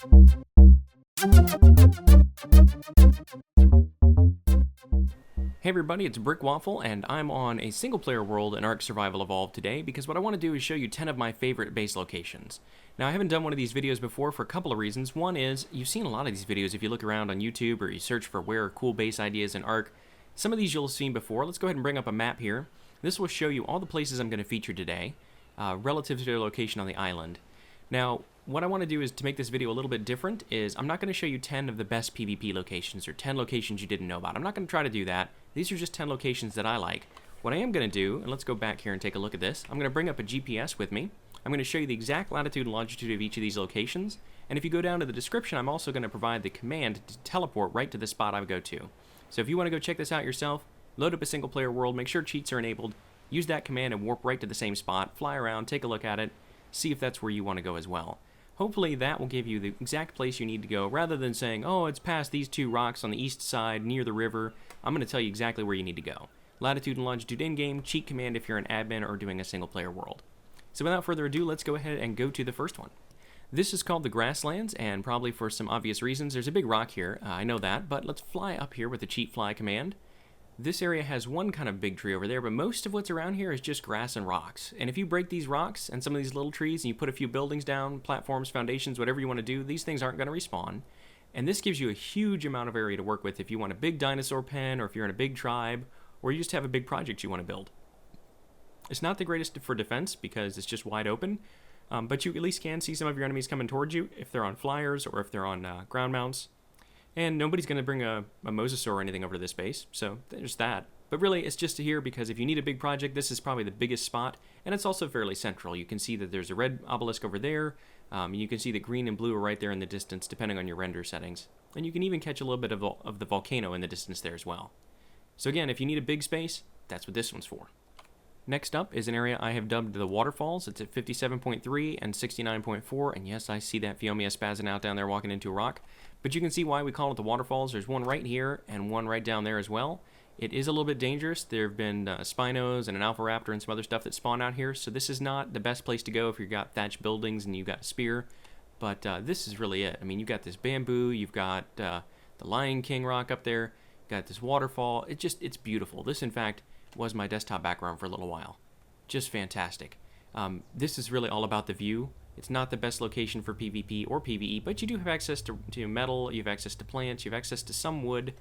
Hey everybody, it's Brick Waffle, and I'm on a single-player world in Ark Survival Evolved today because what I want to do is show you 10 of my favorite base locations. Now, I haven't done one of these videos before for a couple of reasons. One is, you've seen a lot of these videos if you look around on YouTube or you search for where are cool base ideas in Ark. Some of these you'll have seen before. Let's go ahead and bring up a map here. This will show you all the places I'm going to feature today, relative to their location on the island. Now, what I want to do is to make this video a little bit different is I'm not going to show you 10 of the best PvP locations or 10 locations you didn't know about. I'm not going to try to do that. These are just 10 locations that I like. What I am going to do, and let's go back here and take a look at this, I'm going to bring up a GPS with me. I'm going to show you the exact latitude and longitude of each of these locations. And if you go down to the description, I'm also going to provide the command to teleport right to the spot I would go to. So if you want to go check this out yourself, load up a single player world, make sure cheats are enabled, use that command and warp right to the same spot, fly around, take a look at it, see if that's where you want to go as well. Hopefully that will give you the exact place you need to go, rather than saying, oh, it's past these two rocks on the east side near the river. I'm going to tell you exactly where you need to go. Latitude and longitude in-game, cheat command if you're an admin or doing a single-player world. So without further ado, let's go ahead and go to the first one. This is called the Grasslands, and probably for some obvious reasons, there's a big rock here, I know that, but let's fly up here with the cheat fly command. This area has one kind of big tree over there, but most of what's around here is just grass and rocks. And if you break these rocks and some of these little trees and you put a few buildings down, platforms, foundations, whatever you want to do, these things aren't going to respawn. And this gives you a huge amount of area to work with if you want a big dinosaur pen, or if you're in a big tribe, or you just have a big project you want to build. It's not the greatest for defense because it's just wide open, but you at least can see some of your enemies coming towards you if they're on flyers or if they're on ground mounts. And nobody's going to bring a mosasaur or anything over to this base, so there's that. But really, it's just here because if you need a big project, this is probably the biggest spot, and it's also fairly central. You can see that there's a red obelisk over there, and you can see that green and blue are right there in the distance, depending on your render settings. And you can even catch a little bit of the volcano in the distance there as well. So again, if you need a big space, that's what this one's for. Next up is an area I have dubbed the Waterfalls. It's at 57.3 and 69.4, and yes, I see that Phiomia spazzing out down there walking into a rock. But you can see why we call it the Waterfalls. There's one right here and one right down there as well. It is a little bit dangerous. There have been Spinos and an Alpha Raptor and some other stuff that spawn out here, so this is not the best place to go if you've got thatched buildings and you've got a spear. But this is really it. I mean, you've got this bamboo, you've got the Lion King rock up there, you've got this waterfall. It's beautiful. This, in fact, was my desktop background for a little while. Just fantastic. This is really all about the view. It's not the best location for PvP or PvE, but you do have access to metal, you have access to plants, you have access to some wood.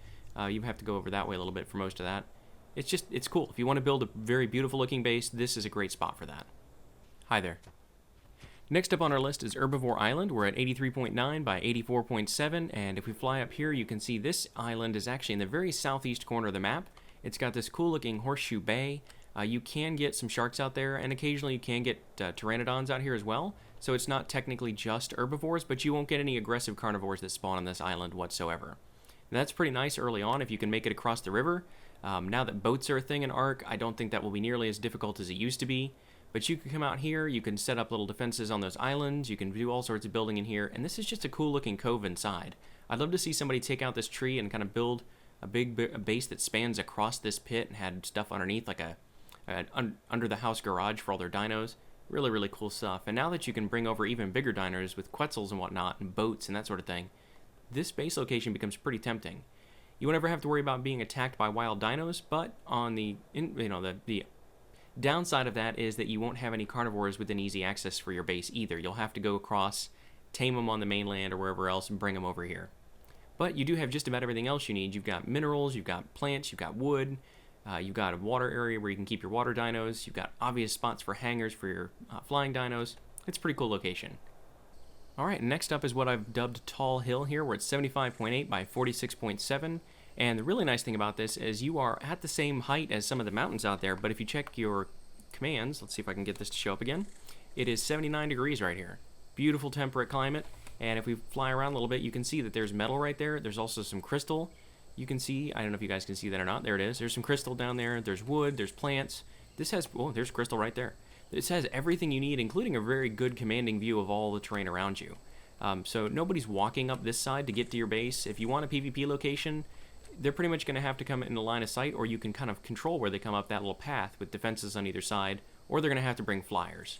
You have to go over that way a little bit for most of that. It's cool. If you want to build a very beautiful looking base, this is a great spot for that. Hi there. Next up on our list is Herbivore Island. We're at 83.9 by 84.7, and if we fly up here, you can see this island is actually in the very southeast corner of the map. It's got this cool looking horseshoe bay. You can get some sharks out there, and occasionally you can get pteranodons out here as well. So it's not technically just herbivores, but you won't get any aggressive carnivores that spawn on this island whatsoever. And that's pretty nice early on if you can make it across the river. Now that boats are a thing in Ark, I don't think that will be nearly as difficult as it used to be. But you can come out here, you can set up little defenses on those islands, you can do all sorts of building in here, and this is just a cool looking cove inside. I'd love to see somebody take out this tree and kind of build a big base that spans across this pit and had stuff underneath, like a under the house garage for all their dinos. Really, really cool stuff. And now that you can bring over even bigger dinos with Quetzals and whatnot, and boats and that sort of thing, this base location becomes pretty tempting. You won't ever have to worry about being attacked by wild dinos, but on the downside of that is that you won't have any carnivores within easy access for your base either. You'll have to go across, tame them on the mainland or wherever else, and bring them over here. But you do have just about everything else you need. You've got minerals, you've got plants, you've got wood, you've got a water area where you can keep your water dinos, you've got obvious spots for hangars for your flying dinos. It's a pretty cool location. Alright, next up is what I've dubbed Tall Hill here. We're at 75.8 by 46.7. And the really nice thing about this is you are at the same height as some of the mountains out there, but if you check your commands, let's see if I can get this to show up again, it is 79 degrees right here. Beautiful temperate climate. And if we fly around a little bit, you can see that there's metal right there. There's also some crystal. You can see, I don't know if you guys can see that or not. There it is. There's some crystal down there. There's wood. There's plants. This has, oh, there's crystal right there. This has everything you need, including a very good commanding view of all the terrain around you. So nobody's walking up this side to get to your base. If you want a PvP location, they're pretty much going to have to come in the line of sight, or you can kind of control where they come up that little path with defenses on either side, or they're going to have to bring flyers.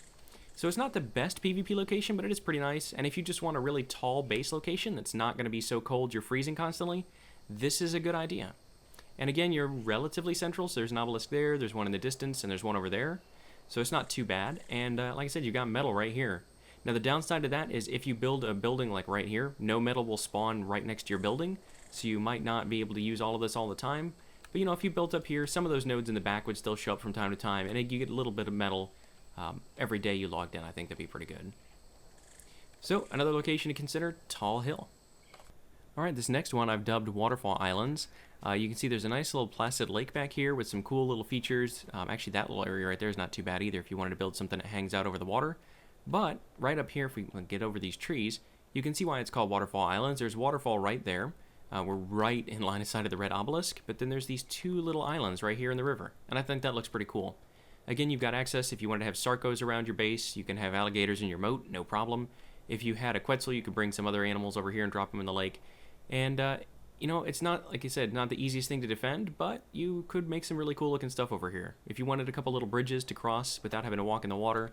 So it's not the best PvP location, but it is pretty nice. And if you just want a really tall base location that's not going to be so cold you're freezing constantly, this is a good idea. And again, you're relatively central, so there's an obelisk there, there's one in the distance, and there's one over there. So it's not too bad. And like I said, you've got metal right here. Now the downside of that is if you build a building like right here, no metal will spawn right next to your building, so you might not be able to use all of this all the time. But you know, if you built up here, some of those nodes in the back would still show up from time to time, and you get a little bit of metal every day you logged in. I think that'd be pretty good. So another location to consider, Tall Hill. Alright, this next one I've dubbed Waterfall Islands. You can see there's a nice little placid lake back here with some cool little features. Actually, that little area right there is not too bad either if you wanted to build something that hangs out over the water. But right up here, if we get over these trees, you can see why it's called Waterfall Islands. There's a waterfall right there. We're right in line of sight of the red obelisk, but then there's these two little islands right here in the river, and I think that looks pretty cool. Again, you've got access if you wanted to have sarcos around your base. You can have alligators in your moat, no problem. If you had a quetzal, you could bring some other animals over here and drop them in the lake. And, you know, it's not, like I said, not the easiest thing to defend, but you could make some really cool looking stuff over here. If you wanted a couple little bridges to cross without having to walk in the water,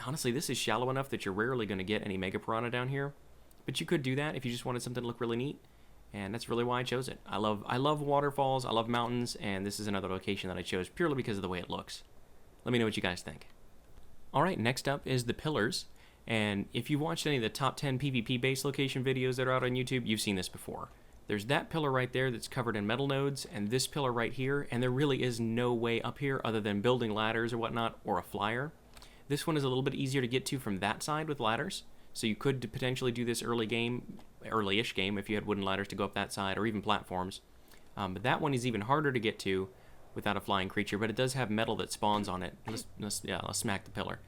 honestly, this is shallow enough that you're rarely going to get any mega piranha down here. But you could do that if you just wanted something to look really neat. And that's really why I chose it. I love waterfalls, I love mountains, and this is another location that I chose purely because of the way it looks. Let me know what you guys think. Alright, next up is the pillars. And if you've watched any of the top 10 PvP base location videos that are out on YouTube, you've seen this before. There's that pillar right there that's covered in metal nodes, and this pillar right here, and there really is no way up here other than building ladders or whatnot, or a flyer. This one is a little bit easier to get to from that side with ladders, so you could potentially do this early-ish game if you had wooden ladders to go up that side, or even platforms. But that one is even harder to get to without a flying creature, but it does have metal that spawns on it. Let's smack the pillar.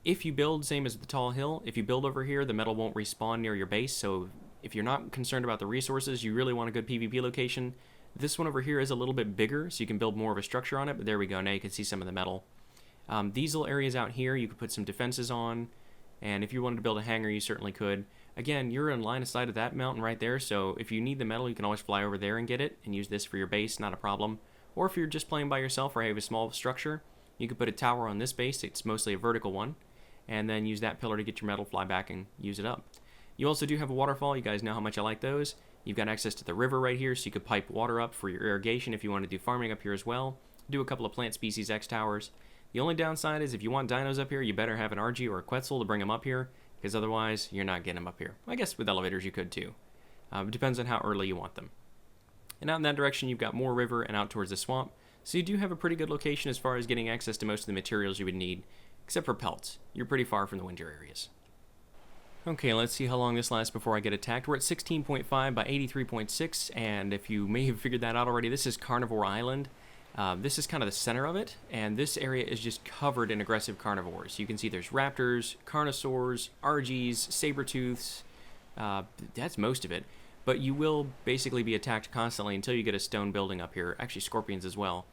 If you build, same as the Tall Hill, if you build over here, the metal won't respawn near your base, so if you're not concerned about the resources, you really want a good PvP location, this one over here is a little bit bigger, so you can build more of a structure on it, but there we go, now you can see some of the metal. These little areas out here, you could put some defenses on, and if you wanted to build a hangar, you certainly could. Again, you're in line of sight of that mountain right there, so if you need the metal, you can always fly over there and get it, and use this for your base, not a problem. Or if you're just playing by yourself or have a small structure, you could put a tower on this base, it's mostly a vertical one, and then use that pillar to get your metal, fly back, and use it up. You also do have a waterfall, you guys know how much I like those. You've got access to the river right here, so you could pipe water up for your irrigation if you want to do farming up here as well. Do a couple of plant species X towers. The only downside is if you want dinos up here, you better have an RG or a quetzal to bring them up here, because otherwise, you're not getting them up here. I guess with elevators you could too. It depends on how early you want them. And out in that direction, you've got more river and out towards the swamp, so you do have a pretty good location as far as getting access to most of the materials you would need, except for pelts. You're pretty far from the winter areas. Okay, let's see how long this lasts before I get attacked. We're at 16.5 by 83.6, and if you may have figured that out already, this is Carnivore Island. This is kind of the center of it, and this area is just covered in aggressive carnivores. You can see there's raptors, carnosaurs, RGs, saber-tooths. That's most of it. But you will basically be attacked constantly until you get a stone building up here. Actually, scorpions as well.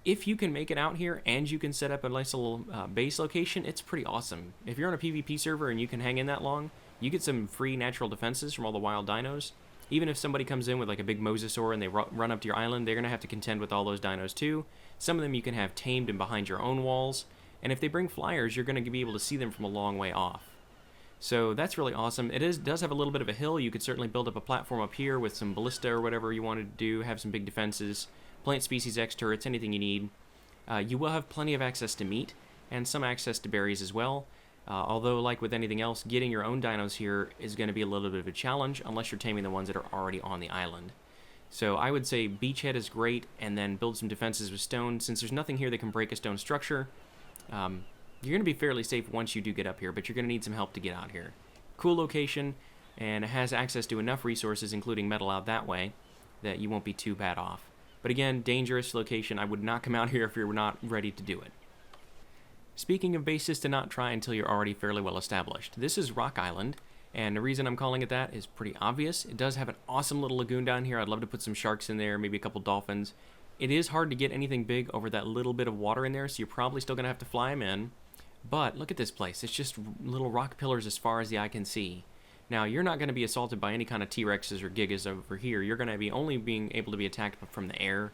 If you can make it out here and you can set up a nice little base location, it's pretty awesome. If you're on a PvP server and you can hang in that long, you get some free natural defenses from all the wild dinos. Even if somebody comes in with like a big mosasaur and they run up to your island, they're going to have to contend with all those dinos too. Some of them you can have tamed and behind your own walls. And if they bring flyers, you're going to be able to see them from a long way off. So that's really awesome. It does have a little bit of a hill. You could certainly build up a platform up here with some ballista or whatever you wanted to do, have some big defenses. Plant species X turrets, anything you need. You will have plenty of access to meat, and some access to berries as well. Although, like with anything else, getting your own dinos here is going to be a little bit of a challenge, unless you're taming the ones that are already on the island. So I would say beachhead is great, and then build some defenses with stone. Since there's nothing here that can break a stone structure, you're going to be fairly safe once you do get up here, but you're going to need some help to get out here. Cool location, and it has access to enough resources, including metal out that way, that you won't be too bad off. But again, dangerous location. I would not come out here if you're not ready to do it. Speaking of bases to not try until you're already fairly well established, this is Rock Island, and the reason I'm calling it that is pretty obvious. It does have an awesome little lagoon down here. I'd love to put some sharks in there, maybe a couple dolphins. It is hard to get anything big over that little bit of water in there, so you're probably still going to have to fly them in. But look at this place. It's just little rock pillars as far as the eye can see. Now, you're not going to be assaulted by any kind of T-Rexes or Gigas over here. You're going to be only being able to be attacked from the air.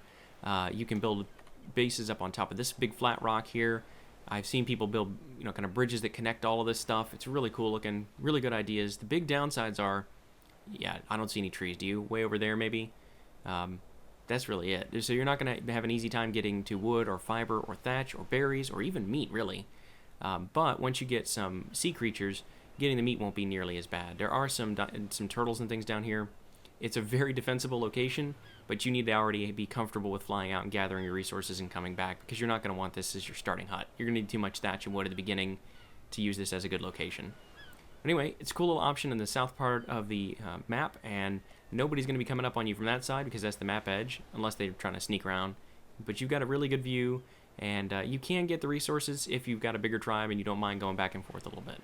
You can build bases up on top of this big flat rock here. I've seen people build, kind of bridges that connect all of this stuff. It's really cool looking, really good ideas. The big downsides are, yeah, I don't see any trees. Do you? Way over there, maybe? That's really it. So you're not going to have an easy time getting to wood or fiber or thatch or berries or even meat, really. But once you get some sea creatures, getting the meat won't be nearly as bad. There are some turtles and things down here. It's a very defensible location, but you need to already be comfortable with flying out and gathering your resources and coming back, because you're not going to want this as your starting hut. You're going to need too much thatch and wood at the beginning to use this as a good location. Anyway, it's a cool little option in the south part of the map, and nobody's going to be coming up on you from that side because that's the map edge, unless they're trying to sneak around. But you've got a really good view, and you can get the resources if you've got a bigger tribe and you don't mind going back and forth a little bit.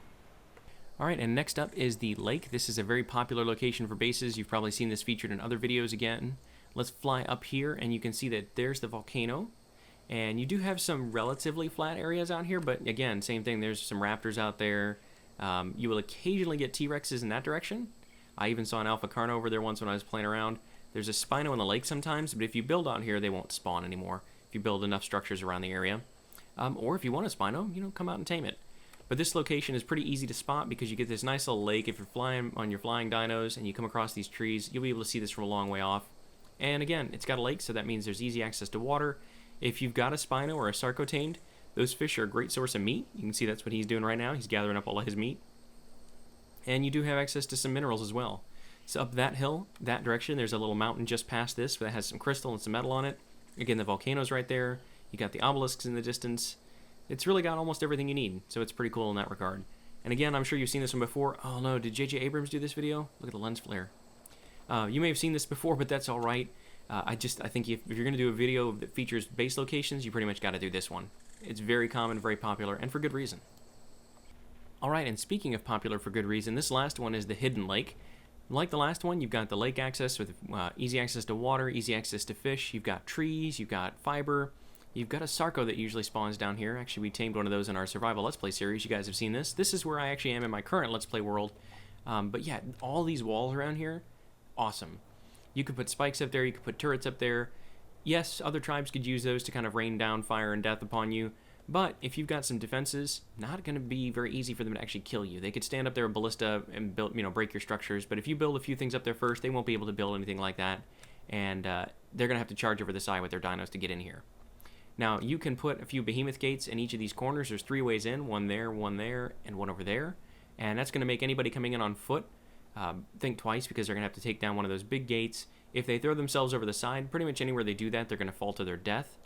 Alright, and next up is the lake. This is a very popular location for bases. You've probably seen this featured in other videos again. Let's fly up here, and you can see that there's the volcano. And you do have some relatively flat areas out here, but again, same thing. There's some raptors out there. You will occasionally get T-Rexes in that direction. I even saw an alpha carno over there once when I was playing around. There's a Spino in the lake sometimes, but if you build out here, they won't spawn anymore if you build enough structures around the area. Or if you want a Spino, come out and tame it. But this location is pretty easy to spot because you get this nice little lake. If you're flying on your flying dinos and you come across these trees, you'll be able to see this from a long way off. And again, it's got a lake, so that means there's easy access to water. If you've got a Spino or a Sarco tamed, those fish are a great source of meat. You can see that's what he's doing right now. He's gathering up all of his meat. And you do have access to some minerals as well. So up that hill, that direction, there's a little mountain just past this that has some crystal and some metal on it. Again, the volcano's right there. You got the obelisks in the distance. It's really got almost everything you need, so it's pretty cool in that regard. And again, I'm sure you've seen this one before. Oh no, did J.J. Abrams do this video? Look at the lens flare. You may have seen this before, but that's all right. I think if you're going to do a video that features base locations, you pretty much got to do this one. It's very common, very popular, and for good reason. Alright, and speaking of popular for good reason, this last one is the Hidden Lake. Like the last one, you've got the lake access with easy access to water, easy access to fish. You've got trees, you've got fiber. You've got a Sarco that usually spawns down here. Actually, we tamed one of those in our Survival Let's Play series. You guys have seen this. This is where I actually am in my current Let's Play world. But yeah, all these walls around here, awesome. You could put spikes up there. You could put turrets up there. Yes, other tribes could use those to kind of rain down fire and death upon you. But if you've got some defenses, not going to be very easy for them to actually kill you. They could stand up there with ballista and build, break your structures. But if you build a few things up there first, they won't be able to build anything like that. And they're going to have to charge over the side with their dinos to get in here. Now, you can put a few behemoth gates in each of these corners. There's 3 ways in, one there, and one over there. And that's going to make anybody coming in on foot think twice, because they're going to have to take down one of those big gates. If they throw themselves over the side, pretty much anywhere they do that, they're going to fall to their death.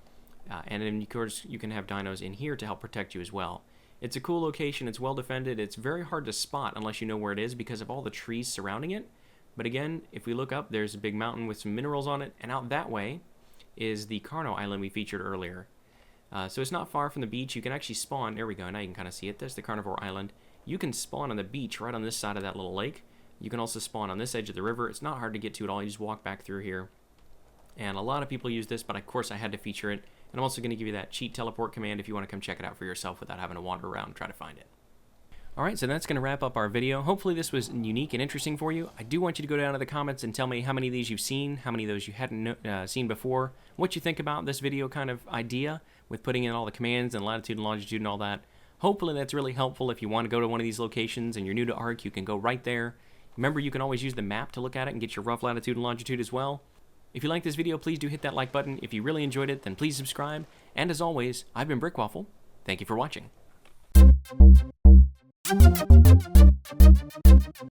And then, of course, you can have dinos in here to help protect you as well. It's a cool location. It's well defended. It's very hard to spot unless you know where it is because of all the trees surrounding it. But again, if we look up, there's a big mountain with some minerals on it, and out that way is the Carnivore Island we featured earlier. So it's not far from the beach. You can actually spawn. There we go. Now you can kind of see it. There's the Carnivore Island. You can spawn on the beach right on this side of that little lake. You can also spawn on this edge of the river. It's not hard to get to at all. You just walk back through here. And a lot of people use this, but of course I had to feature it. And I'm also going to give you that cheat teleport command if you want to come check it out for yourself without having to wander around and try to find it. Alright, so that's going to wrap up our video. Hopefully this was unique and interesting for you. I do want you to go down to the comments and tell me how many of these you've seen, how many of those you hadn't seen before, what you think about this video kind of idea with putting in all the commands and latitude and longitude and all that. Hopefully that's really helpful. If you want to go to one of these locations and you're new to ARK, you can go right there. Remember, you can always use the map to look at it and get your rough latitude and longitude as well. If you like this video, please do hit that like button. If you really enjoyed it, then please subscribe. And as always, I've been Brickwaffle. Thank you for watching.